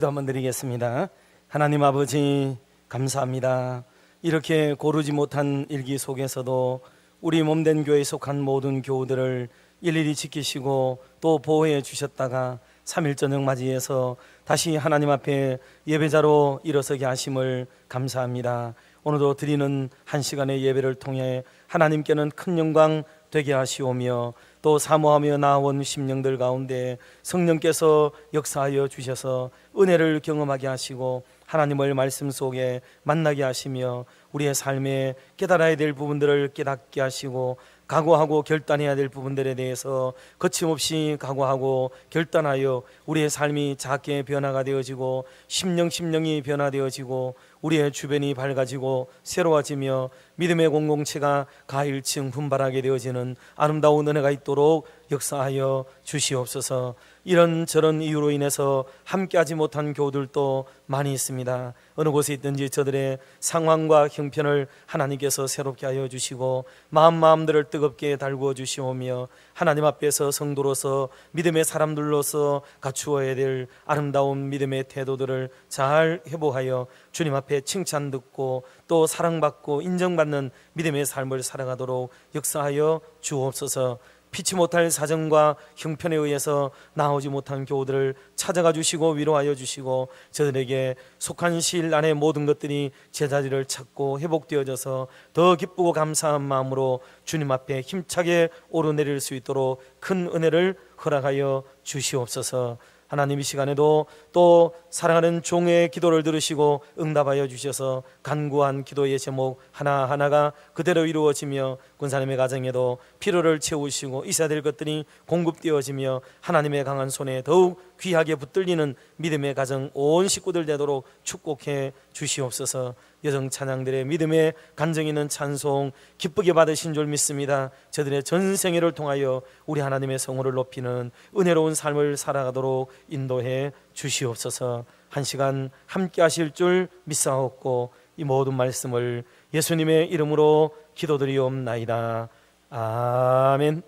한번 드리겠습니다. 하나님 아버지 감사합니다. 이렇게 고르지 못한 일기 속에서도 우리 몸된 교회에 속한 모든 교우들을 일일이 지키시고 또 보호해 주셨다가 3일 저녁 맞이해서 다시 하나님 앞에 예배자로 일어서게 하심을 감사합니다. 오늘도 드리는 한 시간의 예배를 통해 하나님께는 큰 영광 되게 하시오며 또 사모하며 나아온 심령들 가운데 성령께서 역사하여 주셔서 은혜를 경험하게 하시고 하나님을 말씀 속에 만나게 하시며 우리의 삶에 깨달아야 될 부분들을 깨닫게 하시고 각오하고 결단해야 될 부분들에 대해서 거침없이 각오하고 결단하여 우리의 삶이 작게 변화가 되어지고 심령이 변화되어지고 우리의 주변이 밝아지고 새로워지며 믿음의 공동체가 가일층 분발하게 되어지는 아름다운 은혜가 있도록 역사하여 주시옵소서. 이런저런 이유로 인해서 함께하지 못한 교우들도 많이 있습니다. 어느 곳에 있든지 저들의 상황과 형편을 하나님께서 새롭게 하여 주시고 마음들을 뜨겁게 달구어 주시오며 하나님 앞에서 성도로서 믿음의 사람들로서 갖추어야 될 아름다운 믿음의 태도들을 잘 회복하여 주님 앞에 칭찬 듣고 또 사랑받고 인정받는 믿음의 삶을 살아가도록 역사하여 주옵소서. 피치 못할 사정과 형편에 의해서 나오지 못한 교우들을 찾아가 주시고 위로하여 주시고 저들에게 속한 시일 안에 모든 것들이 제자리를 찾고 회복되어져서 더 기쁘고 감사한 마음으로 주님 앞에 힘차게 오르내릴 수 있도록 큰 은혜를 허락하여 주시옵소서. 하나님 이 시간에도 또 사랑하는 종의 기도를 들으시고 응답하여 주셔서 간구한 기도의 제목 하나하나가 그대로 이루어지며 군사님의 가정에도 필요를 채우시고 있어야 될 것들이 공급되어지며 하나님의 강한 손에 더욱 귀하게 붙들리는 믿음의 가정 온 식구들 되도록 축복해 주시옵소서. 여성 찬양들의 믿음의 간정 있는 찬송 기쁘게 받으신 줄 믿습니다. 저들의 전생애를 통하여 우리 하나님의 성호를 높이는 은혜로운 삶을 살아가도록 인도해 주시옵소서. 한 시간 함께 하실 줄 믿사옵고 이 모든 말씀을 예수님의 이름으로 기도드리옵나이다. 아멘.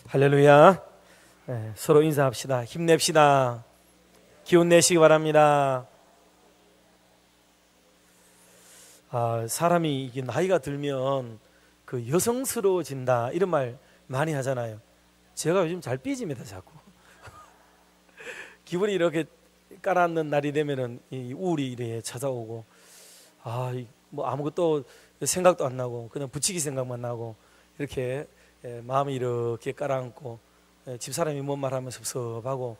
할렐루야. 서로 인사합시다. 힘냅시다. 기운 내시기 바랍니다. 사람이 이게 나이가 들면 그 여성스러워진다 이런 말 많이 하잖아요. 제가 요즘 잘 삐집니다 자꾸. 기분이 이렇게 깔아앉는 날이 되면은 이 우울이 이렇게 찾아오고 뭐 아무것도 생각도 안 나고 그냥 부치기 생각만 나고 이렇게 마음이 이렇게 깔아앉고 집사람이 뭔 말하면 섭섭하고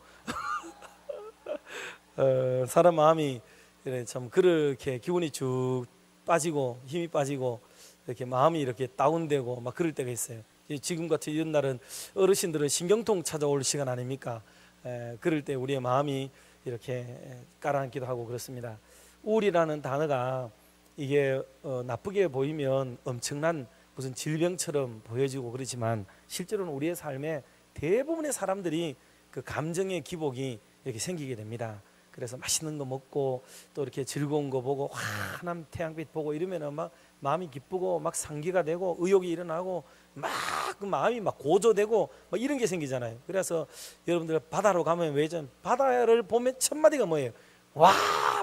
사람 마음이 참 그렇게 기운이 쭉 빠지고 힘이 빠지고 이렇게 마음이 이렇게 다운되고 막 그럴 때가 있어요. 지금 같은 이런 날은 어르신들은 신경통 찾아올 시간 아닙니까? 그럴 때 우리의 마음이 이렇게 가라앉기도 하고 그렇습니다. 우울이라는 단어가 이게 나쁘게 보이면 엄청난 무슨 질병처럼 보여지고 그렇지만 실제로는 우리의 삶에 대부분의 사람들이 그 감정의 기복이 이렇게 생기게 됩니다. 그래서 맛있는 거 먹고 또 이렇게 즐거운 거 보고 환한 태양빛 보고 이러면은 막 마음이 기쁘고 막 상기가 되고 의욕이 일어나고 막 그 마음이 막 고조되고 막 이런 게 생기잖아요. 그래서 여러분들 바다로 가면 왜죠? 바다를 보면 첫 마디가 뭐예요? 와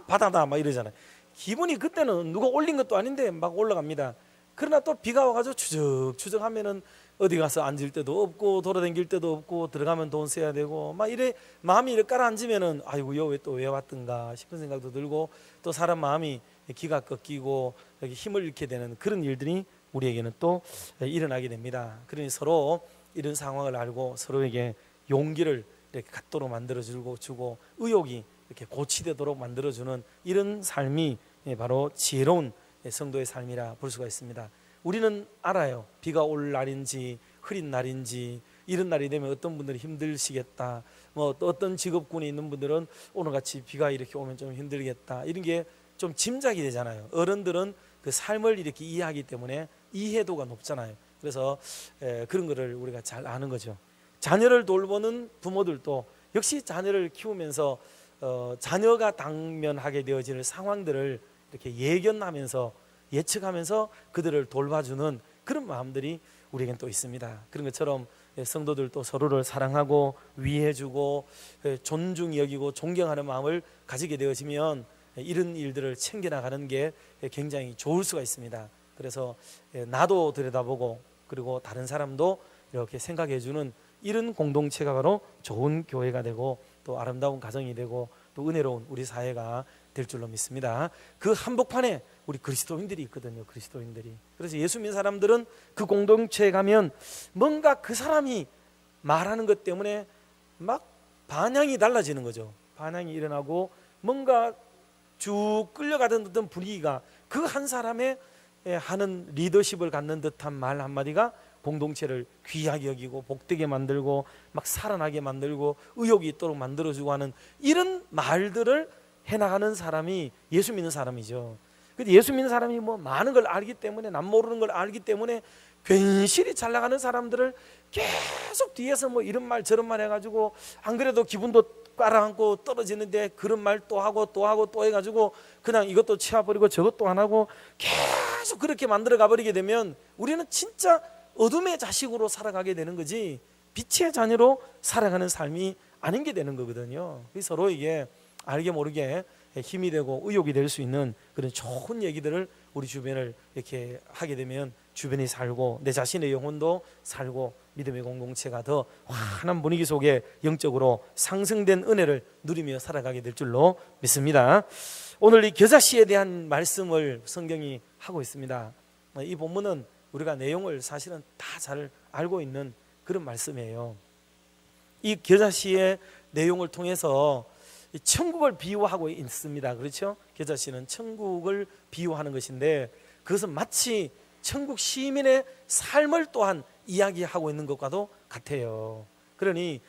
바다다 막 이러잖아요. 기분이 그때는 누가 올린 것도 아닌데 막 올라갑니다. 그러나 또 비가 와가지고 추적추적 하면은 어디 가서 앉을 데도 없고 돌아다닐 데도 없고 들어가면 돈 써야 되고 막 이래 마음이 이렇게 깔아앉으면은 아이고 여 왜 또 왜 왔던가 싶은 생각도 들고 또 사람 마음이 기가 꺾이고 이렇게 힘을 잃게 되는 그런 일들이 우리에게는 또 일어나게 됩니다. 그러니 서로 이런 상황을 알고 서로에게 용기를 이렇게 갖도록 만들어주고 의욕이 이렇게 고치되도록 만들어주는 이런 삶이 바로 지혜로운 성도의 삶이라 볼 수가 있습니다. 우리는 알아요. 비가 올 날인지 흐린 날인지 이런 날이 되면 어떤 분들이 힘드시겠다. 뭐 또 어떤 직업군에 있는 분들은 오늘같이 비가 이렇게 오면 좀 힘들겠다. 이런 게 좀 짐작이 되잖아요. 어른들은 그 삶을 이렇게 이해하기 때문에 이해도가 높잖아요. 그래서 그런 거를 우리가 잘 아는 거죠. 자녀를 돌보는 부모들도 역시 자녀를 키우면서 자녀가 당면하게 되어질 상황들을 이렇게 예견하면서 예측하면서 그들을 돌봐주는 그런 마음들이 우리에겐 또 있습니다. 그런 것처럼 성도들도 서로를 사랑하고 위해주고 존중히 여기고 존경하는 마음을 가지게 되어지면 이런 일들을 챙겨나가는 게 굉장히 좋을 수가 있습니다. 그래서 나도 들여다보고 그리고 다른 사람도 이렇게 생각해주는 이런 공동체가 바로 좋은 교회가 되고 또 아름다운 가정이 되고 또 은혜로운 우리 사회가 될 줄로 믿습니다. 그 한복판에 우리 그리스도인들이 있거든요. 그리스도인들이. 그래서 예수 믿는 사람들은 그 공동체에 가면 뭔가 그 사람이 말하는 것 때문에 막 반향이 달라지는 거죠. 반향이 일어나고 뭔가 쭉 끌려가던 어떤 분위기가 그 한 사람의 하는 리더십을 갖는 듯한 말 한마디가 공동체를 귀하게 여기고 복되게 만들고 막 살아나게 만들고 의욕이 있도록 만들어주고 하는 이런 말들을 해나가는 사람이 예수 믿는 사람이죠. 근데 예수 믿는 사람이 뭐 많은 걸 알기 때문에 남 모르는 걸 알기 때문에 괜시리 잘 나가는 사람들을 계속 뒤에서 뭐 이런 말 저런 말 해가지고 안 그래도 기분도 깔아앉고 떨어지는데 그런 말 또 하고 또 하고 또 해가지고 그냥 이것도 치워버리고 저것도 안 하고 계속 그렇게 만들어 가버리게 되면 우리는 진짜 어둠의 자식으로 살아가게 되는 거지 빛의 자녀로 살아가는 삶이 아닌 게 되는 거거든요. 서로에게 알게 모르게 힘이 되고 의욕이 될 수 있는 그런 좋은 얘기들을 우리 주변을 이렇게 하게 되면 주변이 살고 내 자신의 영혼도 살고 믿음의 공동체가 더 환한 분위기 속에 영적으로 상승된 은혜를 누리며 살아가게 될 줄로 믿습니다. 오늘 이 겨자씨에 대한 말씀을 성경이 하고 있습니다. 이 본문은 우리가 내용을 사실은 다 잘 알고 있는 그런 말씀이에요. 이 겨자씨의 내용을 통해서 천국을 비유하고 있습니다. 그렇죠? 겨자씨는 천국을 비유하는 것인데 그것은 마치 천국 시민의 삶을 또한 이야기하고 있는 것과도 같아요. 그러니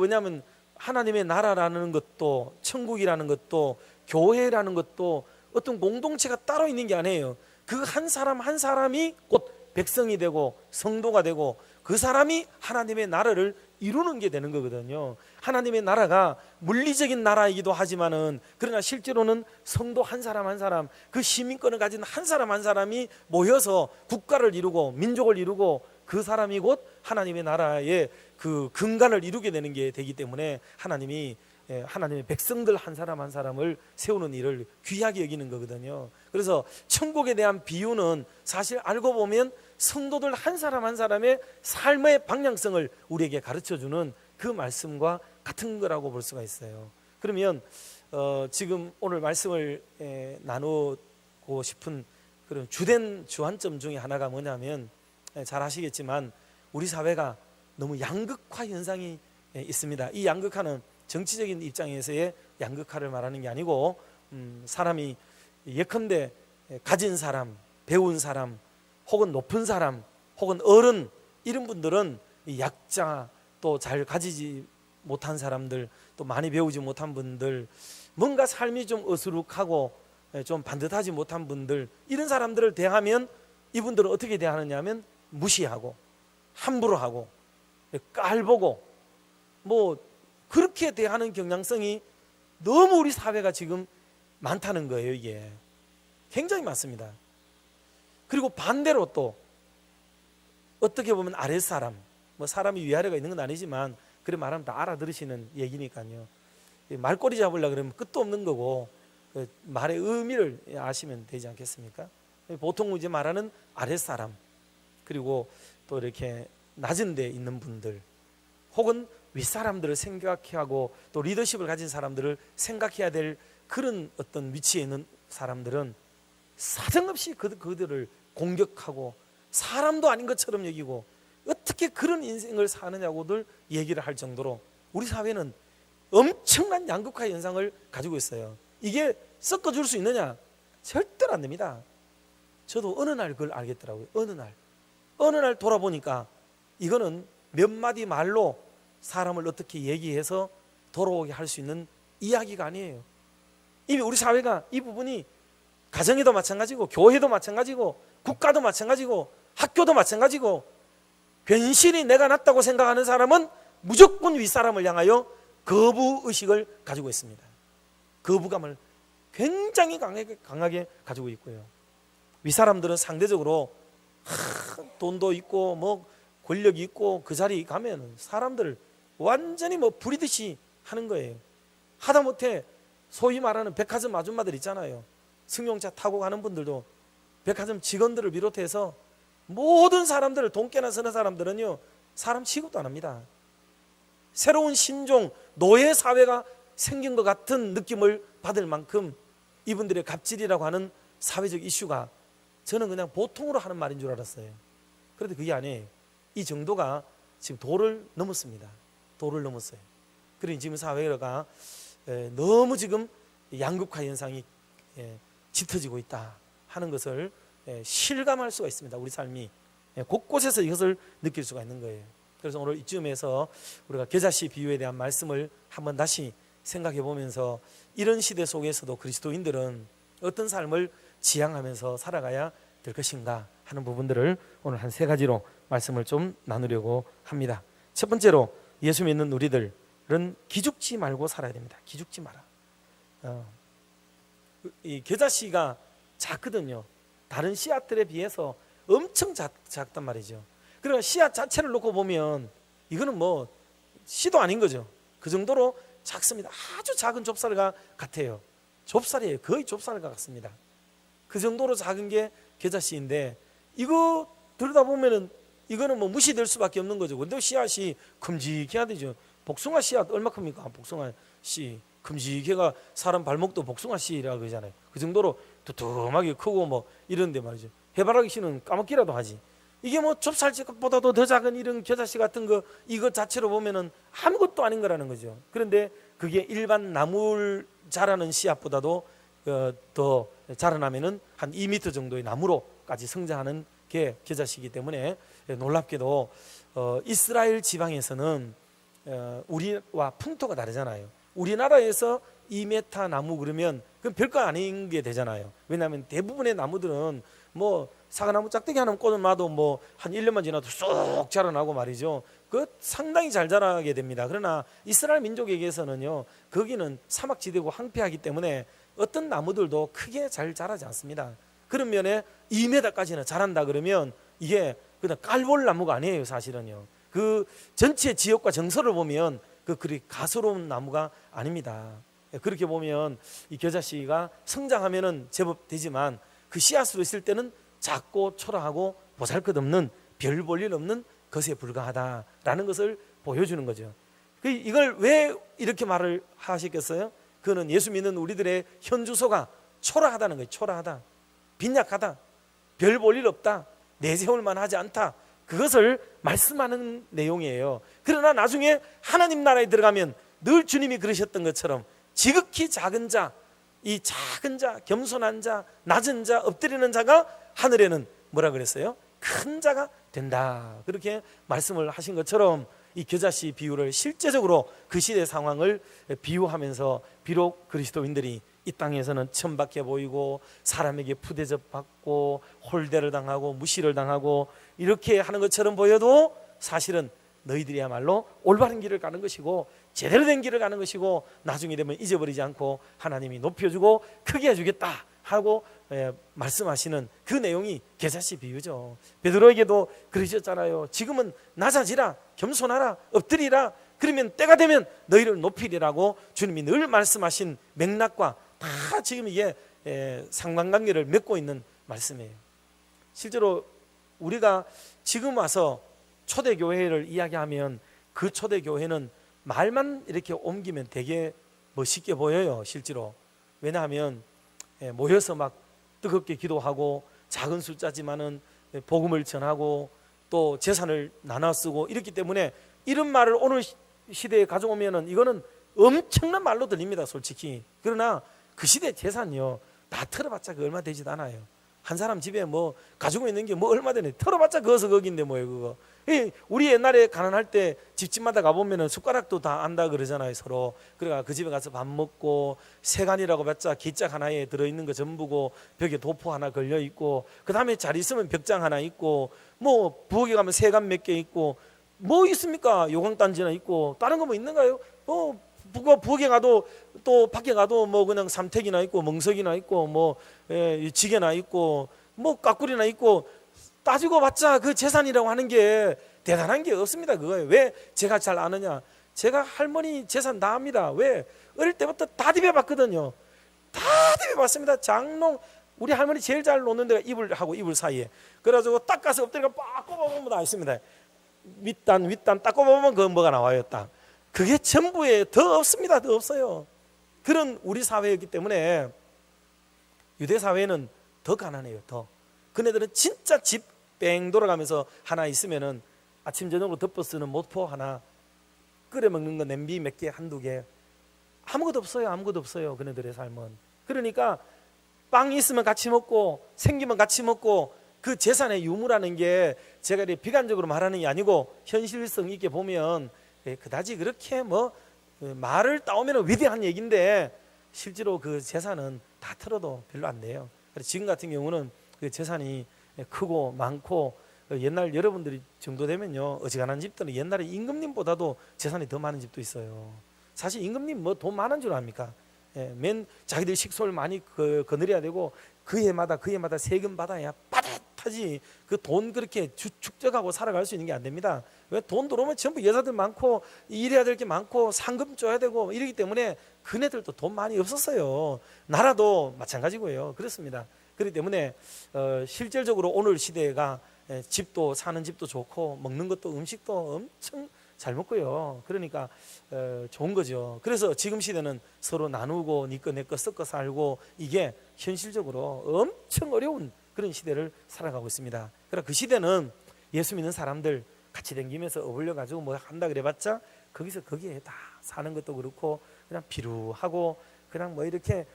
왜냐하면 하나님의 나라라는 것도 천국이라는 것도 교회라는 것도 어떤 공동체가 따로 있는 게 아니에요. 그 한 사람 한 사람이 곧 백성이 되고 성도가 되고 그 사람이 하나님의 나라를 이루는 게 되는 거거든요. 하나님의 나라가 물리적인 나라이기도 하지만은 그러나 실제로는 성도 한 사람 한 사람 그 시민권을 가진 한 사람 한 사람이 모여서 국가를 이루고 민족을 이루고 그 사람이 곧 하나님의 나라의 그 근간을 이루게 되는 게 되기 때문에 하나님의 백성들 한 사람 한 사람을 세우는 일을 귀하게 여기는 거거든요. 그래서 천국에 대한 비유는 사실 알고 보면 성도들 한 사람 한 사람의 삶의 방향성을 우리에게 가르쳐주는 그 말씀과 같은 거라고 볼 수가 있어요. 그러면 지금 오늘 말씀을 나누고 싶은 그런 주된 주안점 중에 하나가 뭐냐면 잘 아시겠지만 우리 사회가 너무 양극화 현상이 있습니다. 이 양극화는 정치적인 입장에서의 양극화를 말하는 게 아니고 사람이 예컨대 가진 사람, 배운 사람, 혹은 높은 사람, 혹은 어른 이런 분들은 약자 또 잘 가지지 못한 사람들 또 많이 배우지 못한 분들 뭔가 삶이 좀 어수룩하고 좀 반듯하지 못한 분들 이런 사람들을 대하면 이분들은 어떻게 대하느냐 하면 무시하고 함부로 하고 깔보고 뭐 그렇게 대하는 경향성이 너무 우리 사회가 지금 많다는 거예요. 이게 굉장히 많습니다. 그리고 반대로 또 어떻게 보면 아랫사람 뭐 사람이 위아래가 있는 건 아니지만 그래 말하면 다 알아들으시는 얘기니까요. 말꼬리 잡으려고 그러면 끝도 없는 거고 그 말의 의미를 아시면 되지 않겠습니까? 보통 이제 말하는 아랫사람 그리고 또 이렇게 낮은 데 있는 분들 혹은 윗사람들을 생각해야 하고 또 리더십을 가진 사람들을 생각해야 될 그런 어떤 위치에 있는 사람들은 사정없이 그들을 공격하고 사람도 아닌 것처럼 여기고 어떻게 그런 인생을 사느냐고들 얘기를 할 정도로 우리 사회는 엄청난 양극화 현상을 가지고 있어요. 이게 섞어줄 수 있느냐? 절대로 안 됩니다. 저도 어느 날 그걸 알겠더라고요. 어느 날 돌아보니까 이거는 몇 마디 말로 사람을 어떻게 얘기해서 돌아오게 할 수 있는 이야기가 아니에요. 이미 우리 사회가 이 부분이 가정에도 마찬가지고 교회도 마찬가지고 국가도 마찬가지고 학교도 마찬가지고 괜시리 내가 낫다고 생각하는 사람은 무조건 윗사람을 향하여 거부의식을 가지고 있습니다. 거부감을 굉장히 강하게 가지고 있고요. 윗사람들은 상대적으로 돈도 있고 뭐 권력이 있고 그 자리에 가면 사람들을 완전히 뭐 부리듯이 하는 거예요. 하다못해 소위 말하는 백화점 아줌마들 있잖아요. 승용차 타고 가는 분들도 백화점 직원들을 비롯해서 모든 사람들을, 돈깨나 서는 사람들은요 사람 취급도 안 합니다. 새로운 신종 노예 사회가 생긴 것 같은 느낌을 받을 만큼 이분들의 갑질이라고 하는 사회적 이슈가 저는 그냥 보통으로 하는 말인 줄 알았어요. 그런데 그게 아니에요. 이 정도가 지금 도를 넘었습니다. 도를 넘었어요. 그러니 지금 사회가 너무 지금 양극화 현상이 짙어지고 있다 하는 것을 실감할 수가 있습니다. 우리 삶이 곳곳에서 이것을 느낄 수가 있는 거예요. 그래서 오늘 이쯤에서 우리가 겨자씨 비유에 대한 말씀을 한번 다시 생각해 보면서 이런 시대 속에서도 그리스도인들은 어떤 삶을 지향하면서 살아가야 될 것인가 하는 부분들을 오늘 한 3가지로 말씀을 좀 나누려고 합니다. 첫 번째로 예수 믿는 우리들은 기죽지 말고 살아야 됩니다. 기죽지 마라. 이 겨자씨가 작거든요. 다른 씨앗들에 비해서 엄청 작단 말이죠. 그러니까 씨앗 자체를 놓고 보면 이거는 뭐 씨도 아닌 거죠. 그 정도로 작습니다. 아주 작은 좁쌀과 같아요. 좁쌀이에요. 거의 좁쌀과 같습니다. 그 정도로 작은 게 겨자씨인데 이거 들여다보면은 이거는 뭐 무시될 수밖에 없는 거죠. 근데 씨앗이 큼직해야 되죠. 복숭아 씨앗 얼마 큽니까? 복숭아 씨 큼직해가 사람 발목도 복숭아 씨라고 그러잖아요. 그 정도로 두툼하게 크고 뭐 이런데 말이죠. 해바라기 씨는 까먹기라도 하지. 이게 뭐 좁쌀집보다도 더 작은 이런 겨자씨 같은 거 이거 자체로 보면은 아무것도 아닌 거라는 거죠. 그런데 그게 일반 나물 자라는 씨앗보다도 더 자라나면은 한 2m 정도의 나무로까지 성장하는 게 겨자씨이기 때문에 놀랍게도 이스라엘 지방에서는 우리와 풍토가 다르잖아요. 우리나라에서 2m 나무 그러면 그건 별거 아닌 게 되잖아요. 왜냐하면 대부분의 나무들은 뭐 사과나무 짝대기 하나 꽂아놔도 뭐 한 1년만 지나도 쏙 자라나고 말이죠. 그 상당히 잘 자라게 됩니다. 그러나 이스라엘 민족에게서는요, 거기는 사막지대고 황폐하기 때문에 어떤 나무들도 크게 잘 자라지 않습니다. 그런 면에 2m까지는 자란다 그러면 이게 그냥 깔볼 나무가 아니에요. 사실은요. 그 전체 지역과 정서를 보면 그리 가소로운 나무가 아닙니다. 그렇게 보면 이 겨자씨가 성장하면은 제법 되지만 그 씨앗으로 있을 때는 작고 초라하고 보잘것없는 별 볼 일 없는 것에 불과하다라는 것을 보여주는 거죠. 이걸 왜 이렇게 말을 하셨겠어요? 그거는 예수 믿는 우리들의 현주소가 초라하다는 거예요. 초라하다, 빈약하다, 별 볼 일 없다, 내세울 만하지 않다, 그것을 말씀하는 내용이에요. 그러나 나중에 하나님 나라에 들어가면 늘 주님이 그러셨던 것처럼 지극히 작은 자, 이 작은 자, 겸손한 자, 낮은 자, 엎드리는 자가 하늘에는 뭐라 그랬어요? 큰 자가 된다. 그렇게 말씀을 하신 것처럼 이 겨자씨 비유를 실제적으로 그 시대 상황을 비유하면서 비록 그리스도인들이 이 땅에서는 천박해 보이고 사람에게 푸대접받고 홀대를 당하고 무시를 당하고 이렇게 하는 것처럼 보여도 사실은 너희들이야말로 올바른 길을 가는 것이고 제대로 된 길을 가는 것이고 나중에 되면 잊어버리지 않고 하나님이 높여주고 크게 해주겠다 하고 말씀하시는 그 내용이 겨자씨 비유죠. 베드로에게도 그러셨잖아요. 지금은 낮아지라, 겸손하라, 엎드리라, 그러면 때가 되면 너희를 높이리라고 주님이 늘 말씀하신 맥락과 다 지금 이게 상관관계를 맺고 있는 말씀이에요. 실제로 우리가 지금 와서 초대교회를 이야기하면 그 초대교회는 말만 이렇게 옮기면 되게 멋있게 보여요. 실제로. 왜냐하면 모여서 막 뜨겁게 기도하고 작은 숫자지만은 복음을 전하고 또 재산을 나눠 쓰고 이렇기 때문에 이런 말을 오늘 시대에 가져오면은 이거는 엄청난 말로 들립니다. 솔직히. 그러나 그 시대 재산이요, 다 털어봤자 그 얼마 되지도 않아요. 한 사람 집에 뭐 가지고 있는 게 뭐 얼마 되네. 털어봤자 그거서 거긴데 뭐예요 그거. 우리 옛날에 가난할 때 집집마다 가보면은 숟가락도 다 안다 그러잖아요 서로. 그러니까 그 집에 가서 밥 먹고 세간이라고 봤자 기짝 하나에 들어있는 거 전부고 벽에 도포 하나 걸려있고 그 다음에 잘 있으면 벽장 하나 있고 뭐 부엌에 가면 세간 몇 개 있고 뭐 있습니까? 요강단지나 있고 다른 거 뭐 있는가요? 부엌에 가도 또 밖에 가도 뭐 그냥 삼택이나 있고 멍석이나 있고 뭐 지게나 있고 뭐 까꾸리나 있고 따지고 봤자 그 재산이라고 하는 게 대단한 게 없습니다. 그거예요. 왜 제가 잘 아느냐? 제가 할머니 재산 다 압니다. 왜? 어릴 때부터 다 디벼봤거든요. 다 디벼봤습니다. 장롱, 우리 할머니 제일 잘 놓는 데가 이불하고 이불 사이에. 그래가지고 딱 가서 엎드리고 빡 꼽아보면 다 있습니다. 윗단 딱 꼽아보면 그 뭐가 나와요. 딱. 그게 전부에 더 없습니다. 더 없어요. 그런 우리 사회였기 때문에 유대 사회는 더 가난해요. 더. 그네들은 진짜 집 뺑 돌아가면서 하나 있으면은 아침 저녁으로 덮어 쓰는 모포 하나, 끓여 먹는 거 냄비 몇 개, 한두 개, 아무것도 없어요. 아무것도 없어요. 그네들의 삶은. 그러니까 빵이 있으면 같이 먹고 생기면 같이 먹고, 그 재산의 유무라는 게 제가 이렇게 비관적으로 말하는 게 아니고 현실성 있게 보면 그다지 그렇게 뭐 말을 따오면 위대한 얘기인데 실제로 그 재산은 다 털어도 별로 안 돼요. 그래서 지금 같은 경우는 그 재산이 크고 많고, 옛날 여러분들이 정도 되면요, 어지간한 집들은 옛날에 임금님보다도 재산이 더 많은 집도 있어요. 사실 임금님 뭐 돈 많은 줄 압니까? 맨 자기들 식소를 많이 거느려야 되고 그 해마다 세금 받아야 빠듯하지, 그 돈 그렇게 축적하고 살아갈 수 있는 게 안 됩니다. 왜? 돈 들어오면 전부 여자들 많고 일해야 될 게 많고 상금 줘야 되고 이러기 때문에 그네들도 돈 많이 없었어요. 나라도 마찬가지고요. 그렇습니다. 그렇기 때문에 실질적으로 오늘 시대가 집도, 사는 집도 좋고 먹는 것도, 음식도 엄청 잘 먹고요. 그러니까 좋은 거죠. 그래서 지금 시대는 서로 나누고 니 거 내 거 섞어 살고, 이게 현실적으로 엄청 어려운 그런 시대를 살아가고 있습니다. 그러나 그 시대는 예수 믿는 사람들 같이 댕기면서 어울려 가지고 뭐 한다 그래봤자 거기에 다 사는 것도 그렇고 그냥 비루하고, 그냥 뭐 이렇게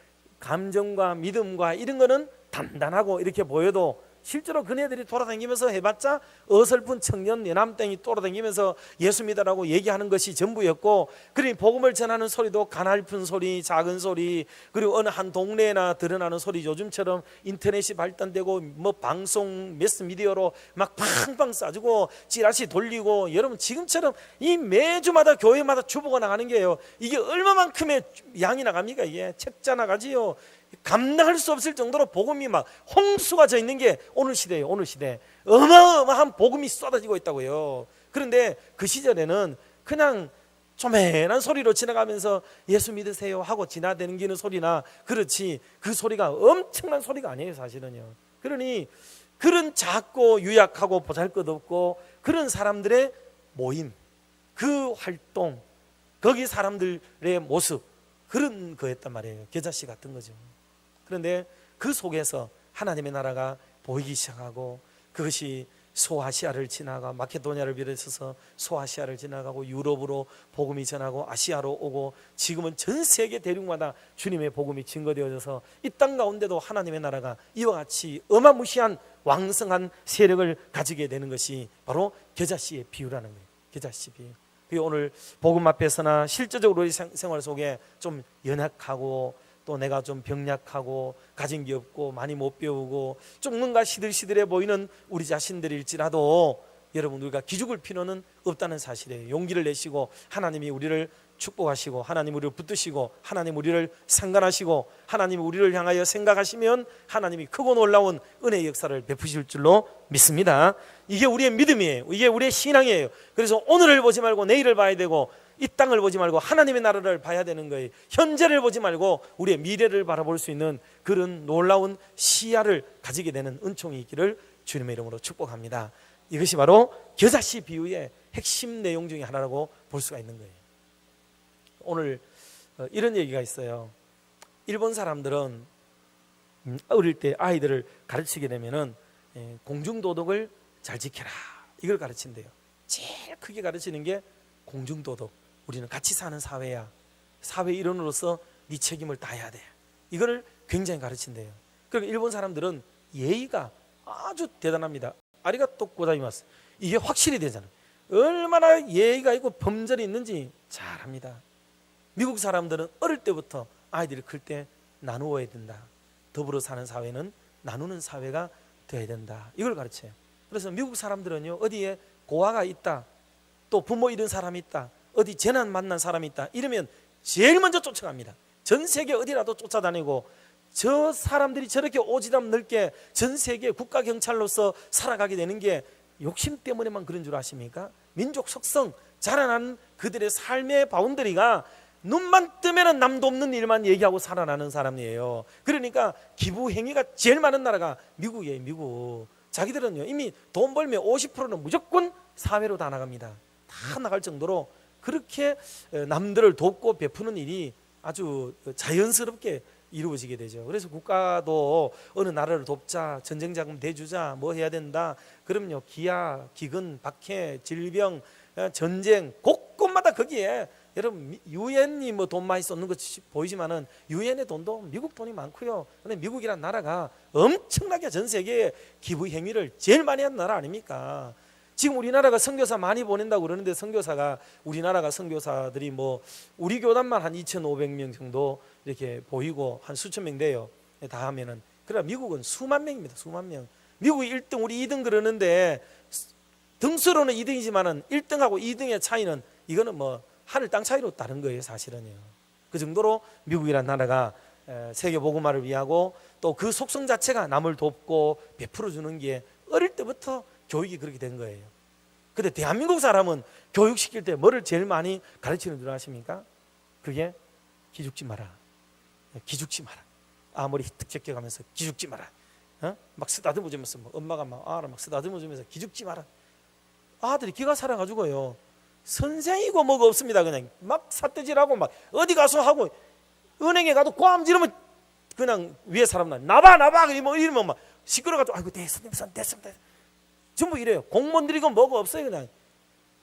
감정과 믿음과 이런 거는 단단하고 이렇게 보여도 실제로 그네들이 돌아다니면서 해봤자 어설픈 청년 내남땡이 돌아다니면서 예수 믿으라고 얘기하는 것이 전부였고, 그러니 복음을 전하는 소리도 가냘픈 소리, 작은 소리, 그리고 어느 한 동네나 드러나는 소리, 요즘처럼 인터넷이 발달되고 뭐 방송 매스미디어로 막 팡팡 쏴주고 찌라시 돌리고, 여러분 지금처럼 이 매주마다 교회마다 주보가 나가는 게요, 이게 얼마만큼의 양이 나갑니까? 이게 책자 나가지요. 감당할 수 없을 정도로 복음이 막 홍수가 져 있는 게 오늘 시대예요. 오늘 시대 어마어마한 복음이 쏟아지고 있다고요. 그런데 그 시절에는 그냥 조매난 소리로 지나가면서 예수 믿으세요 하고 지나다니는 소리나 그렇지, 그 소리가 엄청난 소리가 아니에요 사실은요. 그러니 그런 작고 유약하고 보잘것없고 그런 사람들의 모임, 그 활동, 거기 사람들의 모습, 그런 거였단 말이에요. 겨자씨 같은 거죠. 그런데 그 속에서 하나님의 나라가 보이기 시작하고, 그것이 소아시아를 지나가 마케도니아를 비롯해서 소아시아를 지나가고 유럽으로 복음이 전하고 아시아로 오고, 지금은 전 세계 대륙마다 주님의 복음이 증거되어져서 이 땅 가운데도 하나님의 나라가 이와 같이 어마무시한 왕성한 세력을 가지게 되는 것이 바로 겨자씨의 비유라는 거예요. 겨자씨 비유. 오늘 복음 앞에서나 실제적으로 우리 생활 속에 좀 연약하고 또 내가 좀 병약하고 가진 게 없고 많이 못 배우고 좀 뭔가 시들시들해 보이는 우리 자신들일지라도 여러분, 우리가 기죽을 필요는 없다는 사실이에요. 용기를 내시고 하나님이 우리를 축복하시고 하나님 우리를 붙드시고 하나님 우리를 상관하시고 하나님 우리를 향하여 생각하시면 하나님이 크고 놀라운 은혜의 역사를 베푸실 줄로 믿습니다. 이게 우리의 믿음이에요. 이게 우리의 신앙이에요. 그래서 오늘을 보지 말고 내일을 봐야 되고, 이 땅을 보지 말고 하나님의 나라를 봐야 되는 거예요. 현재를 보지 말고 우리의 미래를 바라볼 수 있는 그런 놀라운 시야를 가지게 되는 은총이 있기를 주님의 이름으로 축복합니다. 이것이 바로 겨자씨 비유의 핵심 내용 중에 하나라고 볼 수가 있는 거예요. 오늘 이런 얘기가 있어요. 일본 사람들은 어릴 때 아이들을 가르치게 되면은 공중도덕을 잘 지켜라, 이걸 가르친대요. 제일 크게 가르치는 게 공중도덕. 우리는 같이 사는 사회야. 사회 일원으로서 네 책임을 다해야 돼. 이거를 굉장히 가르친대요. 그러니까 일본 사람들은 예의가 아주 대단합니다. 아리가또 고자이마스. 이게 확실히 되잖아요. 얼마나 예의가 있고 범절이 있는지 잘합니다. 미국 사람들은 어릴 때부터 아이들이 클 때 나누어야 된다. 더불어 사는 사회는 나누는 사회가 되어야 된다. 이걸 가르쳐요. 그래서 미국 사람들은요, 어디에 고아가 있다, 또 부모 잃은 사람이 있다, 어디 재난 만난 사람이 있다, 이러면 제일 먼저 쫓아갑니다. 전 세계 어디라도 쫓아다니고, 저 사람들이 저렇게 오지랖 넓게 전 세계 국가경찰로서 살아가게 되는 게 욕심 때문에만 그런 줄 아십니까? 민족 속성, 자라난 그들의 삶의 바운더리가 눈만 뜨면 남도 없는 일만 얘기하고 살아나는 사람이에요. 그러니까 기부 행위가 제일 많은 나라가 미국이에요. 미국. 자기들은요 이미 돈 벌면 50%는 무조건 사회로 다 나갑니다. 다 나갈 정도로 그렇게 남들을 돕고 베푸는 일이 아주 자연스럽게 이루어지게 되죠. 그래서 국가도 어느 나라를 돕자, 전쟁 자금 대주자, 뭐 해야 된다. 그럼요 기아, 기근, 박해, 질병, 전쟁 곳곳마다 거기에 여러분 유엔이 뭐 돈 많이 쏟는 거 보이지만은 유엔의 돈도 미국 돈이 많고요. 근데 미국이란 나라가 엄청나게 전 세계에 기부 행위를 제일 많이 하는 나라 아닙니까? 지금 우리나라가 선교사 많이 보낸다고 그러는데 선교사가 우리나라가 선교사들이 뭐 우리 교단만 한 2,500명 정도 이렇게 보이고 한 수천 명 돼요. 다 하면은. 그러나 미국은 수만 명입니다. 수만 명. 미국이 1등 우리 2등 그러는데 등수로는 2등이지만은 1등하고 2등의 차이는 이거는 뭐 하늘 땅 차이로 다른 거예요. 사실은요. 그 정도로 미국이라는 나라가 세계 복음화를 위하고 또 그 속성 자체가 남을 돕고 베풀어 주는 게 어릴 때부터 교육이 그렇게 된 거예요. 근데 대한민국 사람은 교육시킬 때 뭐를 제일 많이 가르치는 줄 아십니까? 그게 기죽지 마라. 기죽지 마라. 아무리 히뜩 적혀가면서 기죽지 마라. 막 쓰다듬어 주면서 뭐 엄마가 막 쓰다듬어 주면서 기죽지 마라. 아들이 기가 살아가지고요. 선생이고 뭐가 없습니다. 그냥 막 삿대질하고 막 어디 가서 하고 은행에 가도 꽝 지르면 그냥 위에 사람 나봐 이러면 막 시끄러가지고 아이고 됐습니다. 전부 이래요. 공무원들이고 뭐가 없어요. 그냥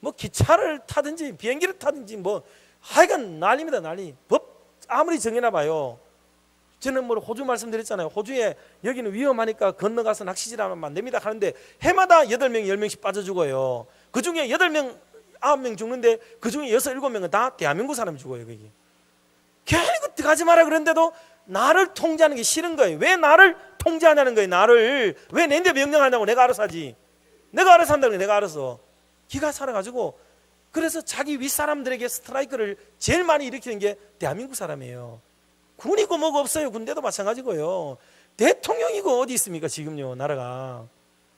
뭐 기차를 타든지 비행기를 타든지 뭐 하여간 난리입니다. 난리. 법 아무리 정해놔 봐요. 저는 뭐 호주 말씀드렸잖아요. 호주에 여기는 위험하니까 건너가서 낚시질하면 안 됩니다 하는데 해마다 8명 10명씩 빠져 죽어요. 그중에 8명 9명 죽는데 그중에 6, 7명은 다 대한민국 사람이 죽어요. 거기 괜히 그때 가지 마라 그런데도 나를 통제하는 게 싫은 거예요. 왜 나를 통제하냐는 거예요. 나를 왜 내한테 명령하냐고. 내가 알아서 하지. 내가 알아서 한다고. 내가 알아서. 기가 살아가지고 그래서 자기 윗사람들에게 스트라이크를 제일 많이 일으키는 게 대한민국 사람이에요. 군이고 뭐가 없어요. 군대도 마찬가지고요. 대통령이고 어디 있습니까 지금요 나라가.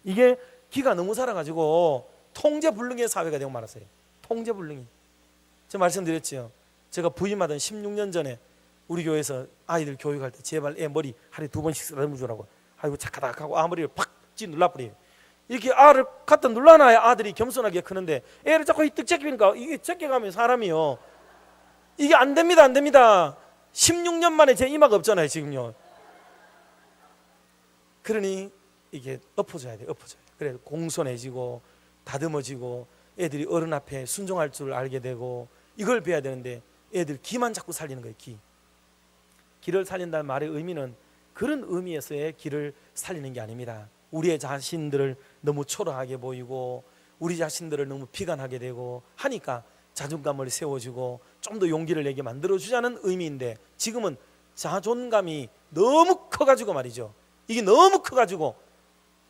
이게 기가 너무 살아가지고 통제불능의 사회가 되고 말았어요. 통제불능이. 제가 말씀드렸죠. 제가 부임하던 16년 전에 우리 교회에서 아이들 교육할 때 제발 애 머리 하루에 2번씩 쓰다듬어 주라고. 아이고 착하다 하고 아머리를 팍 눌러버려요. 이렇게 알을 갖다 눌러놔야 아들이 겸손하게 크는데 애를 자꾸 이 뜩제끼니까 이게 제껴가면 사람이요. 이게 안 됩니다. 안 됩니다. 16년 만에 제 이마가 없잖아요 지금요. 그러니 이게 엎어져야 돼요. 엎어져요. 그래 공손해지고 다듬어지고 애들이 어른 앞에 순종할 줄 알게 되고 이걸 배워야 되는데 애들 기만 자꾸 살리는 거예요. 기를 살린다는 말의 의미는 그런 의미에서의 기를 살리는 게 아닙니다. 우리의 자신들을 너무 초라하게 보이고 우리 자신들을 너무 비관하게 되고 하니까 자존감을 세워주고 좀 더 용기를 내게 만들어주자는 의미인데 지금은 자존감이 너무 커가지고 말이죠. 이게 너무 커가지고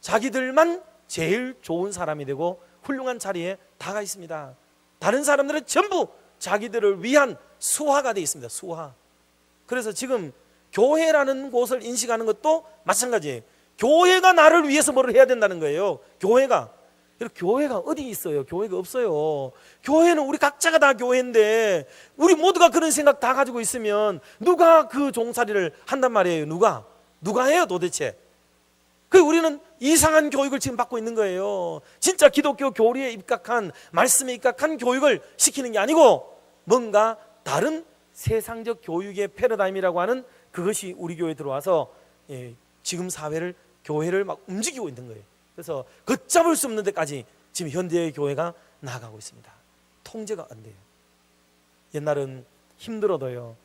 자기들만 제일 좋은 사람이 되고 훌륭한 자리에 다가 있습니다. 다른 사람들은 전부 자기들을 위한 수하가 되어 있습니다. 수하. 그래서 지금 교회라는 곳을 인식하는 것도 마찬가지예요. 교회가 나를 위해서 뭐를 해야 된다는 거예요. 교회가 어디 있어요? 교회가 없어요. 교회는 우리 각자가 다 교회인데 우리 모두가 그런 생각 다 가지고 있으면 누가 그 종살이를 한단 말이에요. 누가 해요 도대체? 그 우리는 이상한 교육을 지금 받고 있는 거예요. 진짜 기독교 교리에 입각한 말씀에 입각한 교육을 시키는 게 아니고 뭔가 다른 세상적 교육의 패러다임이라고 하는 그것이 우리 교회에 들어와서 지금 사회를 교회를 막 움직이고 있는 거예요. 그래서 걷잡을 수 없는 데까지 지금 현대의 교회가 나아가고 있습니다. 통제가 안 돼요. 옛날은 힘들어도요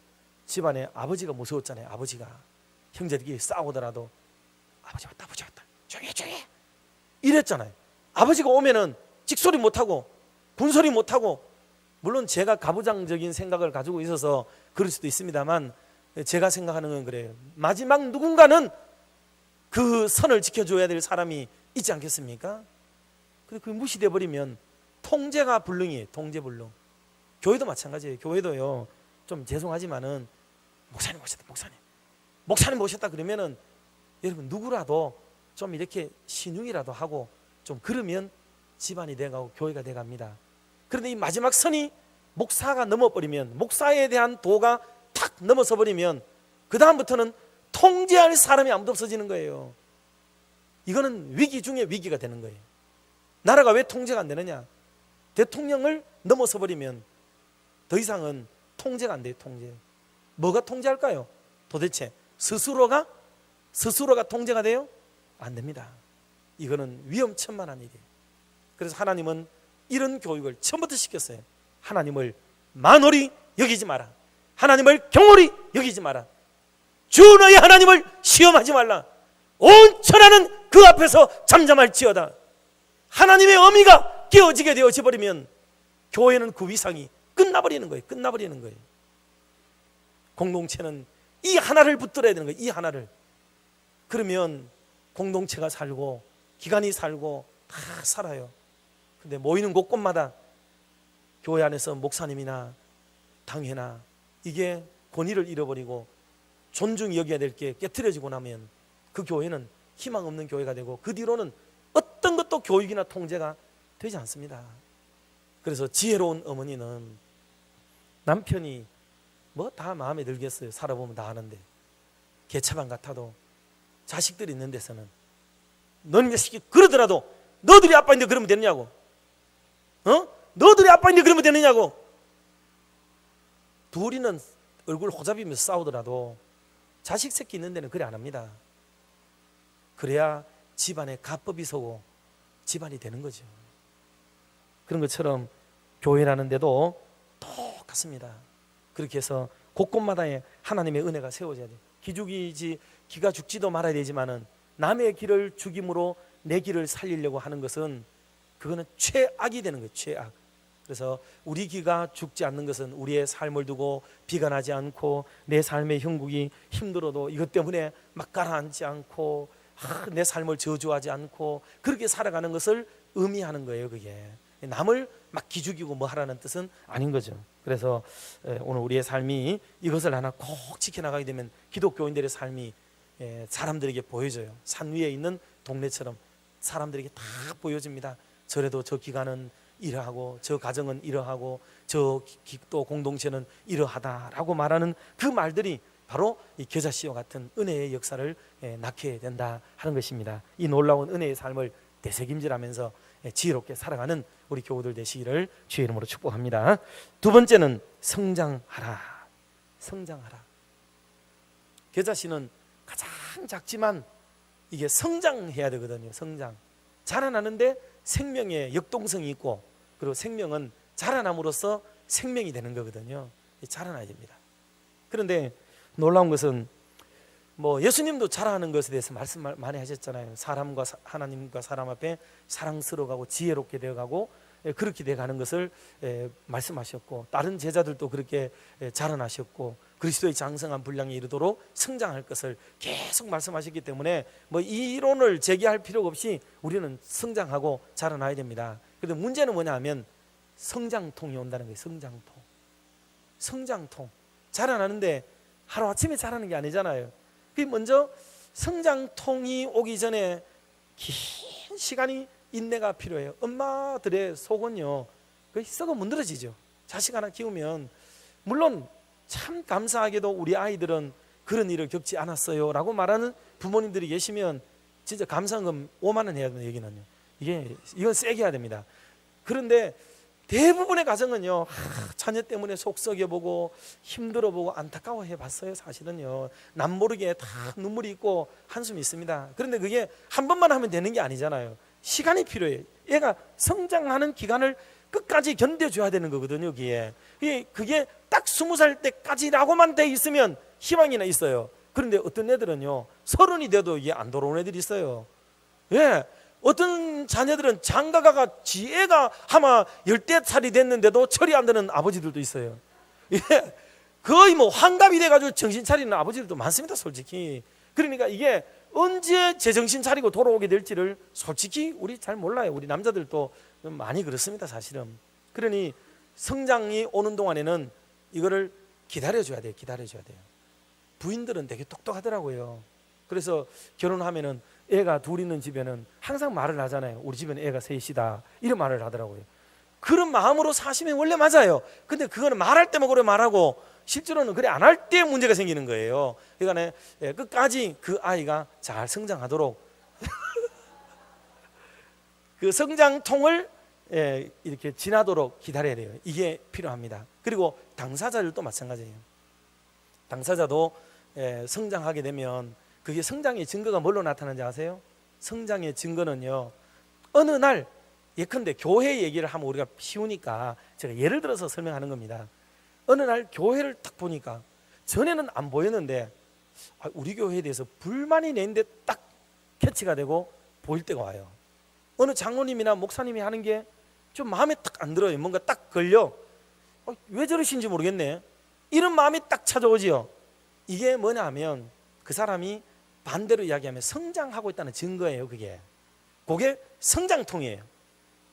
집안에 아버지가 무서웠잖아요. 아버지가 형제들끼리 싸우더라도 아버지 왔다 조용히 해 이랬잖아요. 아버지가 오면은 찍소리 못하고 분소리 못하고 물론 제가 가부장적인 생각을 가지고 있어서 그럴 수도 있습니다만 제가 생각하는 건 그래요. 마지막 누군가는 그 선을 지켜줘야 될 사람이 있지 않겠습니까? 근데 그게 무시돼 버리면 통제가 불능이에요. 통제불능. 교회도 마찬가지예요. 교회도요 좀 죄송하지만은 목사님 모셨다 그러면은 여러분 누구라도 좀 이렇게 신용이라도 하고 좀 그러면 집안이 돼가고 교회가 돼갑니다. 그런데 이 마지막 선이 목사가 넘어버리면, 목사에 대한 도가 탁 넘어서 버리면 그 다음부터는 통제할 사람이 아무도 없어지는 거예요. 이거는 위기 중에 위기가 되는 거예요. 나라가 왜 통제가 안 되느냐? 대통령을 넘어서 버리면 더 이상은 통제가 안 돼요. 통제. 뭐가 통제할까요? 도대체 스스로가 통제가 돼요? 안 됩니다. 이거는 위험천만한 일이에요. 그래서 하나님은 이런 교육을 처음부터 시켰어요. 하나님을 만홀히 여기지 마라. 하나님을 경홀히 여기지 마라. 주 너의 하나님을 시험하지 말라. 온 천하는 그 앞에서 잠잠할지어다. 하나님의 어미가 깨어지게 되어져 버리면 교회는 그 위상이 끝나버리는 거예요. 끝나버리는 거예요. 공동체는 이 하나를 붙들어야 되는 거예요. 이 하나를. 그러면 공동체가 살고 기관이 살고 다 살아요. 근데 모이는 곳곳마다 교회 안에서 목사님이나 당회나 이게 권위를 잃어버리고 존중이 여겨야 될 게 깨트려지고 나면 그 교회는 희망 없는 교회가 되고 그 뒤로는 어떤 것도 교육이나 통제가 되지 않습니다. 그래서 지혜로운 어머니는 남편이 뭐 다 마음에 들겠어요. 살아보면 다 아는데 개차반 같아도 자식들이 있는 데서는 너는 자식이 그러더라도 너들이 아빠인데 그러면 되느냐고, 너들이 아빠인데 그러면 되느냐고. 둘이는 얼굴 호잡이면서 싸우더라도 자식 새끼 있는 데는 그래 안 합니다. 그래야 집안에 가법이 서고 집안이 되는 거죠. 그런 것처럼 교회라는 데도 똑같습니다. 그렇게 해서 곳곳마다에 하나님의 은혜가 세워져야 돼요. 기죽이지 기가 죽지도 말아야 되지만은 남의 길을 죽임으로 내 길을 살리려고 하는 것은 그거는 최악이 되는 거예요. 최악. 그래서 우리 기가 죽지 않는 것은 우리의 삶을 두고 비관하지 않고 내 삶의 형국이 힘들어도 이것 때문에 막 가라앉지 않고 내 삶을 저주하지 않고 그렇게 살아가는 것을 의미하는 거예요. 그게 남을 막 기죽이고 뭐 하라는 뜻은 아닌 거죠. 그래서 오늘 우리의 삶이 이것을 하나 꼭 지켜나가게 되면 기독교인들의 삶이 사람들에게 보여져요. 산 위에 있는 동네처럼 사람들에게 다 보여집니다. 저래도 저 기관은 이러하고 저 가정은 이러하고 저 또 공동체는 이러하다라고 말하는 그 말들이 바로 이 겨자씨와 같은 은혜의 역사를 낳게 된다 하는 것입니다. 이 놀라운 은혜의 삶을 되새김질하면서 지혜롭게 살아가는 우리 교우들 되시기를 주의 이름으로 축복합니다. 두 번째는 성장하라. 성장하라. 겨자씨는 가장 작지만 이게 성장해야 되거든요. 성장. 자라나는데 생명의 역동성이 있고 그리고 생명은 자라남으로써 생명이 되는 거거든요. 자라나야 됩니다. 그런데 놀라운 것은 뭐 예수님도 자라는 것에 대해서 말씀 많이 하셨잖아요. 사람과 하나님과 사람 앞에 사랑스러워가고 지혜롭게 되어가고 그렇게 되어가는 것을 말씀하셨고 다른 제자들도 그렇게 자라나셨고 그리스도의 장성한 분량에 이르도록 성장할 것을 계속 말씀하셨기 때문에 뭐 이론을 제기할 필요가 없이 우리는 성장하고 자라나야 됩니다. 그런데 문제는 뭐냐 하면 성장통이 온다는 거예요. 성장통. 성장통. 자라나는데 하루아침에 자라는 게 아니잖아요. 그게 먼저 성장통이 오기 전에 긴 시간이 인내가 필요해요. 엄마들의 속은요 거의 썩어 문드러지죠. 자식 하나 키우면 물론 참 감사하게도 우리 아이들은 그런 일을 겪지 않았어요 라고 말하는 부모님들이 계시면 진짜 감사금 5만 원 해야 되는 얘기는요. 이건 세게 해야 됩니다. 그런데 대부분의 가정은요 자녀 때문에 속 썩여보고 힘들어보고 안타까워해 봤어요. 사실은요 남모르게 다 눈물이 있고 한숨이 있습니다. 그런데 그게 한 번만 하면 되는 게 아니잖아요. 시간이 필요해요. 얘가 성장하는 기간을 끝까지 견뎌줘야 되는 거거든요. 그게 딱 20살 때까지라고만 돼 있으면 희망이나 있어요. 그런데 어떤 애들은요 30이 돼도 이게 안 돌아오는 애들이 있어요. 예. 어떤 자녀들은 장가가가 지애가 아마 10대살이 됐는데도 철이 안 드는 아버지들도 있어요. 예. 거의 뭐 환갑이 돼가지고 정신 차리는 아버지들도 많습니다. 솔직히. 그러니까 이게 언제 제정신 차리고 돌아오게 될지를 솔직히 우리 잘 몰라요. 우리 남자들도 많이 그렇습니다. 사실은. 그러니 성장이 오는 동안에는 이거를 기다려줘야 돼요. 기다려줘야 돼요. 부인들은 되게 똑똑하더라고요. 그래서 결혼하면은 애가 둘 있는 집에는 항상 말을 하잖아요. 우리 집에는 애가 셋이다, 이런 말을 하더라고요. 그런 마음으로 사시면 원래 맞아요. 근데 그거는 말할 때만 그래 말하고 실제로는 그래 안 할 때 문제가 생기는 거예요. 그러니까 끝까지 그 아이가 잘 성장하도록 그 성장통을 이렇게 지나도록 기다려야 돼요. 이게 필요합니다. 그리고 당사자들도 마찬가지예요. 당사자도 성장하게 되면 그게 성장의 증거가 뭘로 나타나는지 아세요? 성장의 증거는요, 어느 날 예컨대 교회 얘기를 하면 우리가 쉬우니까 제가 예를 들어서 설명하는 겁니다. 어느 날 교회를 딱 보니까 전에는 안 보였는데 우리 교회에 대해서 불만이 내는데 딱 캐치가 되고 보일 때가 와요. 어느 장로님이나 목사님이 하는 게 좀 마음에 딱 안 들어요. 뭔가 딱 걸려. 왜 저러신지 모르겠네, 이런 마음이 딱 찾아오지요. 이게 뭐냐 하면 그 사람이 반대로 이야기하면 성장하고 있다는 증거예요. 그게 성장통이에요.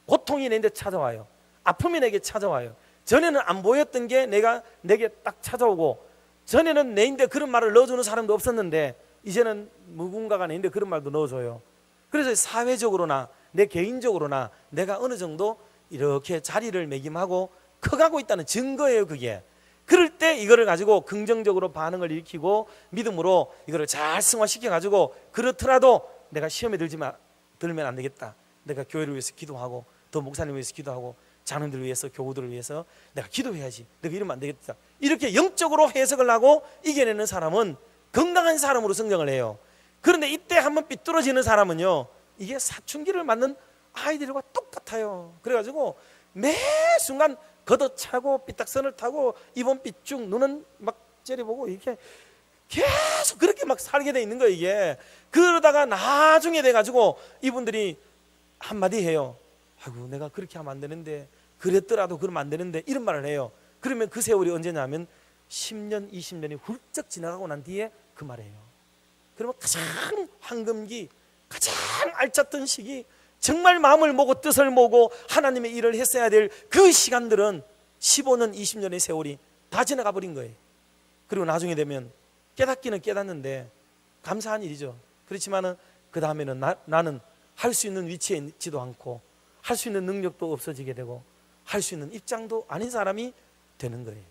고통이 내게 찾아와요. 아픔이 내게 찾아와요. 전에는 안 보였던 게 내게 딱 찾아오고, 전에는 내인데 그런 말을 넣어주는 사람도 없었는데 이제는 누군가가 내인데 그런 말도 넣어줘요. 그래서 사회적으로나 내 개인적으로나 내가 어느 정도 이렇게 자리를 매김하고 커가고 있다는 증거예요. 그게 그럴 때 이거를 가지고 긍정적으로 반응을 일으키고 믿음으로 이거를 잘 승화시켜 가지고, 그렇더라도 내가 시험에 들면 안 되겠다, 내가 교회를 위해서 기도하고 더 목사님을 위해서 기도하고 자녀들을 위해서 교우들을 위해서 내가 기도해야지, 내가 이러면 안 되겠다, 이렇게 영적으로 해석을 하고 이겨내는 사람은 건강한 사람으로 성장을 해요. 그런데 이때 한번 삐뚤어지는 사람은요, 이게 사춘기를 맞는 아이들과 똑같아요. 그래가지고 매 순간 걷어차고 삐딱선을 타고 입은 삐쭉, 눈은 막 째려보고 이렇게 계속 그렇게 막 살게 돼 있는 거예요. 이게 그러다가 나중에 돼가지고 이분들이 한마디 해요. 아이고 내가 그렇게 하면 안 되는데, 그랬더라도 그러면 안 되는데, 이런 말을 해요. 그러면 그 세월이 언제냐면 10년 20년이 훌쩍 지나가고 난 뒤에 그 말이에요. 그러면 가장 황금기, 가장 알찼던 시기, 정말 마음을 모고 뜻을 모고 하나님의 일을 했어야 될 그 시간들은 15년 20년의 세월이 다 지나가 버린 거예요. 그리고 나중에 되면 깨닫기는 깨닫는데 감사한 일이죠. 그렇지만은 그 다음에는 나는 할 수 있는 위치에 있지도 않고 할 수 있는 능력도 없어지게 되고 할 수 있는 입장도 아닌 사람이 되는 거예요.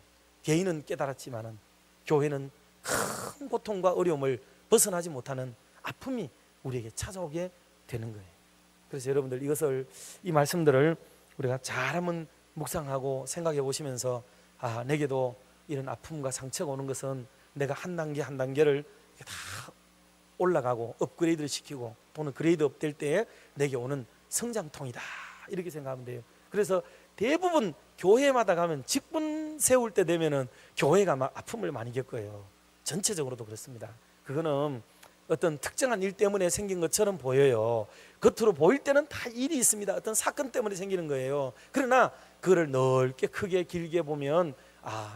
개인은 깨달았지만은 교회는 큰 고통과 어려움을 벗어나지 못하는 아픔이 우리에게 찾아오게 되는 거예요. 그래서 여러분들 이 말씀들을 우리가 잘 한번 묵상하고 생각해 보시면서, 내게도 이런 아픔과 상처가 오는 것은 내가 한 단계 한 단계를 다 올라가고 업그레이드를 시키고 또는 그레이드업 될 때에 내게 오는 성장통이다, 이렇게 생각하면 돼요. 그래서 대부분 교회마다 가면 직분 세울 때 되면은 교회가 막 아픔을 많이 겪어요. 전체적으로도 그렇습니다. 그거는 어떤 특정한 일 때문에 생긴 것처럼 보여요. 겉으로 보일 때는 다 일이 있습니다. 어떤 사건 때문에 생기는 거예요. 그러나 그거를 넓게 크게 길게 보면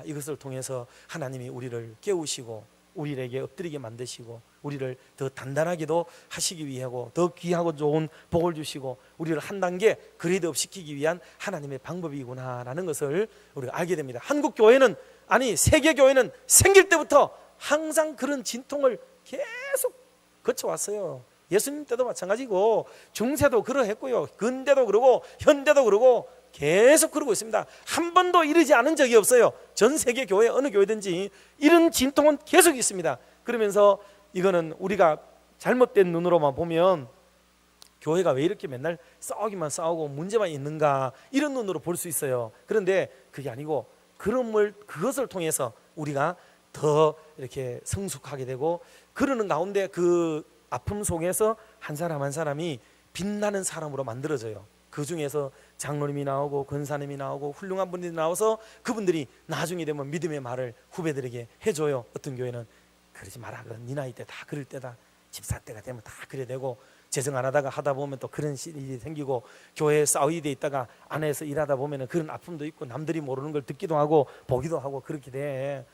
이것을 통해서 하나님이 우리를 깨우시고 우리에게 엎드리게 만드시고 우리를 더 단단하게도 하시기 위하고 더 귀하고 좋은 복을 주시고 우리를 한 단계 그레이드업 시키기 위한 하나님의 방법이구나라는 것을 우리가 알게 됩니다. 한국 교회는, 아니 세계 교회는 생길 때부터 항상 그런 진통을 계속 거쳐왔어요. 예수님 때도 마찬가지고 중세도 그러했고요, 근대도 그러고 현대도 그러고 계속 그러고 있습니다. 한 번도 이러지 않은 적이 없어요. 전 세계 교회 어느 교회든지 이런 진통은 계속 있습니다. 그러면서 이거는 우리가 잘못된 눈으로만 보면 교회가 왜 이렇게 맨날 싸우기만 싸우고 문제만 있는가, 이런 눈으로 볼 수 있어요. 그런데 그게 아니고 그것을 통해서 우리가 더 이렇게 성숙하게 되고, 그러는 가운데 그 아픔 속에서 한 사람 한 사람이 빛나는 사람으로 만들어져요. 그 중에서 장로님이 나오고 권사님이 나오고 훌륭한 분들이 나와서 그분들이 나중에 되면 믿음의 말을 후배들에게 해줘요. 어떤 교회는 그러지 마라, 네 나이 때 다 그럴 때다, 집사 때가 되면 다 그래 되고, 재정 안 하다 보면 또 그런 일이 생기고, 교회에 싸우게 돼 있다가 안에서 일하다 보면 그런 아픔도 있고 남들이 모르는 걸 듣기도 하고 보기도 하고 그렇게 돼.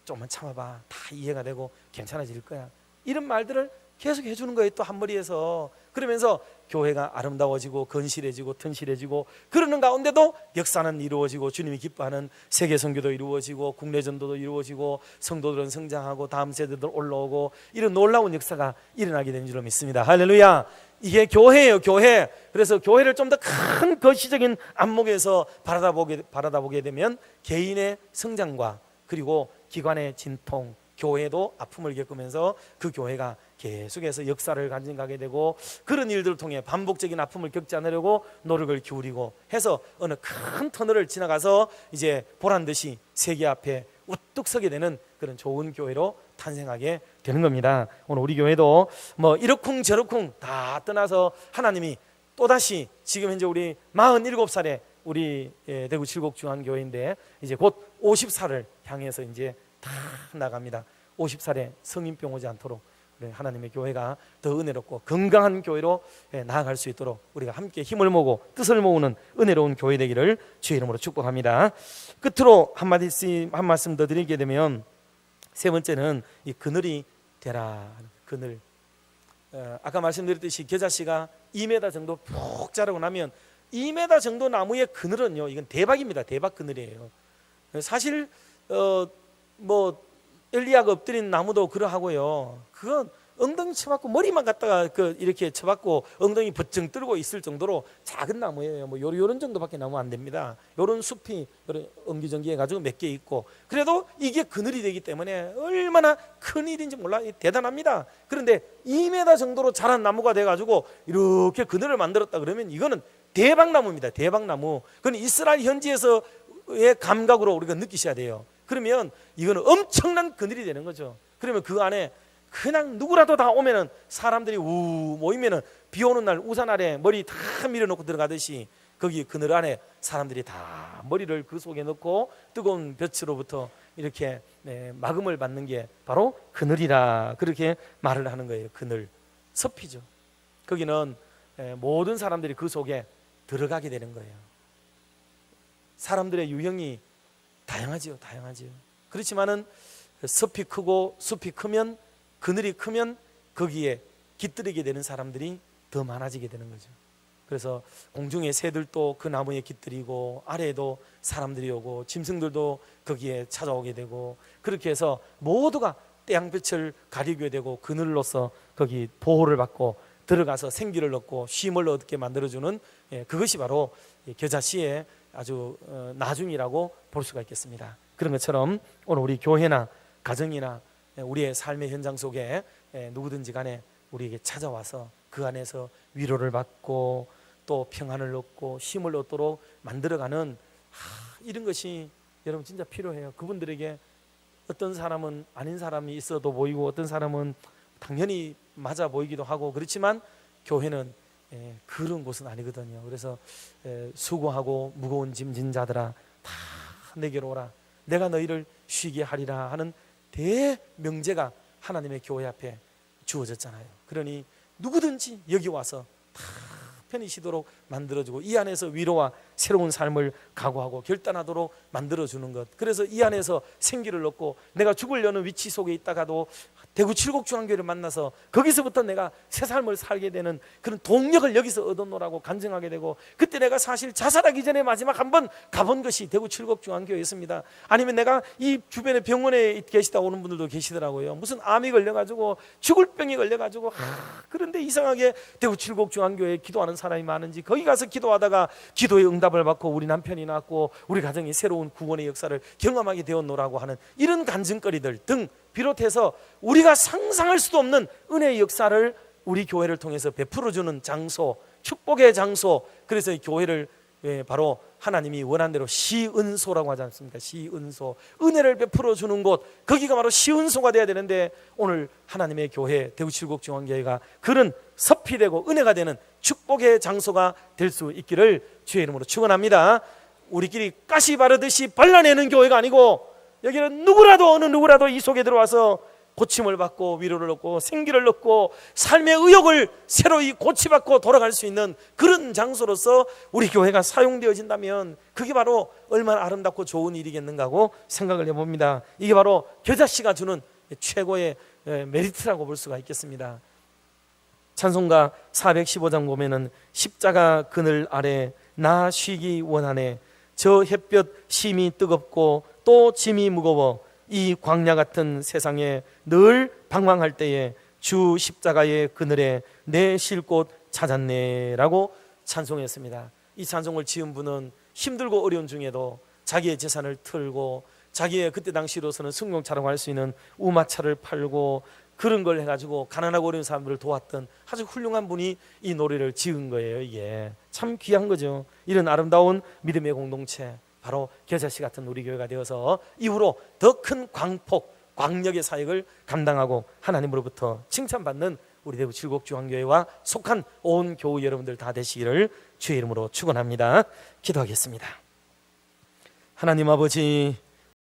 조금만 참아봐, 다 이해가 되고 괜찮아질 거야. 이런 말들을 계속 해주는 거예요. 또 한 머리에서. 그러면서 교회가 아름다워지고 건실해지고 튼실해지고 그러는 가운데도 역사는 이루어지고 주님이 기뻐하는 세계 선교도 이루어지고 국내 전도도 이루어지고 성도들은 성장하고 다음 세대들 올라오고 이런 놀라운 역사가 일어나게 되는 줄로 믿습니다. 할렐루야. 이게 교회예요, 교회. 그래서 교회를 좀 더 큰 거시적인 안목에서 바라다보게 되면 개인의 성장과 그리고 기관의 진통, 교회도 아픔을 겪으면서 그 교회가 계속해서 역사를 간직하게 되고 그런 일들을 통해 반복적인 아픔을 겪지 않으려고 노력을 기울이고 해서 어느 큰 터널을 지나가서 이제 보란듯이 세계 앞에 우뚝 서게 되는 그런 좋은 교회로 탄생하게 되는 겁니다. 오늘 우리 교회도 뭐 이러쿵저러쿵 다 떠나서 하나님이 또다시 지금 현재 우리 47살에 우리 대구 칠곡중앙교회인데 이제 곧 50살을 향해서 이제 다 나갑니다. 50살에 성인병 오지 않도록 하나님의 교회가 더 은혜롭고 건강한 교회로 나아갈 수 있도록 우리가 함께 힘을 모으고 뜻을 모으는 은혜로운 교회 되기를 주의 이름으로 축복합니다. 끝으로 한 말씀 더 드리게 되면 세 번째는 이 그늘이 되라. 그늘. 아까 말씀드렸듯이 겨자씨가 2m 정도 푹 자라고 나면 2m 정도 나무의 그늘은요, 이건 대박입니다. 대박 그늘이에요. 사실 뭐 엘리야가 엎드린 나무도 그러하고요. 그건 엉덩이 쳐박고 머리만 갖다가 이렇게 쳐박고 엉덩이 버쩍 들고 있을 정도로 작은 나무예요. 뭐 요런 정도밖에 나무 안 됩니다. 요런 숲이 엉기정기 해가지고 몇 개 있고 그래도 이게 그늘이 되기 때문에 얼마나 큰 일인지 몰라 대단합니다. 그런데 2m 정도로 자란 나무가 돼가지고 이렇게 그늘을 만들었다 그러면 이거는 대박나무입니다. 대박나무. 그건 이스라엘 현지에서의 감각으로 우리가 느끼셔야 돼요. 그러면 이거는 엄청난 그늘이 되는 거죠. 그러면 그 안에 그냥 누구라도 다 오면은 사람들이 모이면은 비 오는 날 우산 아래 머리 다 밀어놓고 들어가듯이 거기 그늘 안에 사람들이 다 머리를 그 속에 넣고 뜨거운 볕으로부터 이렇게 막음을 받는 게 바로 그늘이라 그렇게 말을 하는 거예요. 그늘. 섭이죠. 거기는 모든 사람들이 그 속에 들어가게 되는 거예요. 사람들의 유형이 다양하지요. 그렇지만은 섭이 크고 숲이 크면 그늘이 크면 거기에 깃들이게 되는 사람들이 더 많아지게 되는 거죠. 그래서 공중의 새들도 그 나무에 깃들이고 아래에도 사람들이 오고 짐승들도 거기에 찾아오게 되고 그렇게 해서 모두가 태양빛을 가리게 되고 그늘로서 거기 보호를 받고 들어가서 생기를 얻고 쉼을 얻게 만들어주는 그것이 바로 겨자씨의 아주 나중이라고 볼 수가 있겠습니다. 그런 것처럼 오늘 우리 교회나 가정이나 우리의 삶의 현장 속에 누구든지 간에 우리에게 찾아와서 그 안에서 위로를 받고 또 평안을 얻고 힘을 얻도록 만들어가는 이런 것이 여러분 진짜 필요해요. 그분들에게 어떤 사람은 아닌 사람이 있어도 보이고 어떤 사람은 당연히 맞아 보이기도 하고 그렇지만 교회는 그런 곳은 아니거든요. 그래서 수고하고 무거운 짐 진 자들아 다 내게로 오라 내가 너희를 쉬게 하리라 하는 대명제가 하나님의 교회 앞에 주어졌잖아요. 그러니 누구든지 여기 와서 다 편히 쉬도록 만들어주고 이 안에서 위로와 새로운 삶을 각오하고 결단하도록 만들어주는 것. 그래서 이 안에서 생기를 얻고 내가 죽으려는 위치 속에 있다가도 대구 칠곡중앙교회를 만나서 거기서부터 내가 새 삶을 살게 되는 그런 동력을 여기서 얻어놓으라고 간증하게 되고 그때 내가 사실 자살하기 전에 마지막 한번 가본 것이 대구 칠곡중앙교회였습니다. 아니면 내가 이 주변에 병원에 계시다 오는 분들도 계시더라고요. 무슨 암이 걸려가지고 죽을 병이 걸려가지고 그런데 이상하게 대구 칠곡중앙교회에 기도하는 사람이 많은지 거기 가서 기도하다가 기도의 응답을 받고 우리 남편이 낳고 우리 가정이 새로운 구원의 역사를 경험하게 되었노라고 하는 이런 간증거리들 등 비롯해서 우리가 상상할 수도 없는 은혜의 역사를 우리 교회를 통해서 베풀어주는 장소, 축복의 장소. 그래서 이 교회를 바로 하나님이 원한 대로 시은소라고 하지 않습니까? 시은소, 은혜를 베풀어 주는 곳, 거기가 바로 시은소가 돼야 되는데 오늘 하나님의 교회 대구 칠곡중앙교회가 그런 섭이 되고 은혜가 되는 축복의 장소가 될 수 있기를 주의 이름으로 축원합니다. 우리끼리 가시 바르듯이 발라내는 교회가 아니고 여기는 누구라도 어느 누구라도 이 속에 들어와서 고침을 받고 위로를 얻고 생기를 얻고 삶의 의욕을 새로이 고치받고 돌아갈 수 있는 그런 장소로서 우리 교회가 사용되어진다면 그게 바로 얼마나 아름답고 좋은 일이겠는가 하고 생각을 해봅니다. 이게 바로 겨자씨가 주는 최고의 메리트라고 볼 수가 있겠습니다. 찬송가 415장 보면은 십자가 그늘 아래 나 쉬기 원하네. 저 햇볕 심이 뜨겁고 또 짐이 무거워 이 광야 같은 세상에 늘 방황할 때에 주 십자가의 그늘에 내 쉴 곳 찾았네 라고 찬송했습니다. 이 찬송을 지은 분은 힘들고 어려운 중에도 자기의 재산을 털고 자기의 그때 당시로서는 승용 촬영할 수 있는 우마차를 팔고 그런 걸 해가지고 가난하고 어려운 사람들을 도왔던 아주 훌륭한 분이 이 노래를 지은 거예요. 이게 참 귀한 거죠. 이런 아름다운 믿음의 공동체, 바로 겨자씨 같은 우리 교회가 되어서 이후로 더 큰 광력의 사역을 감당하고 하나님으로부터 칭찬받는 우리 대구 칠곡중앙교회와 속한 온 교우 여러분들 다 되시기를 주의 이름으로 축원합니다. 기도하겠습니다. 하나님 아버지,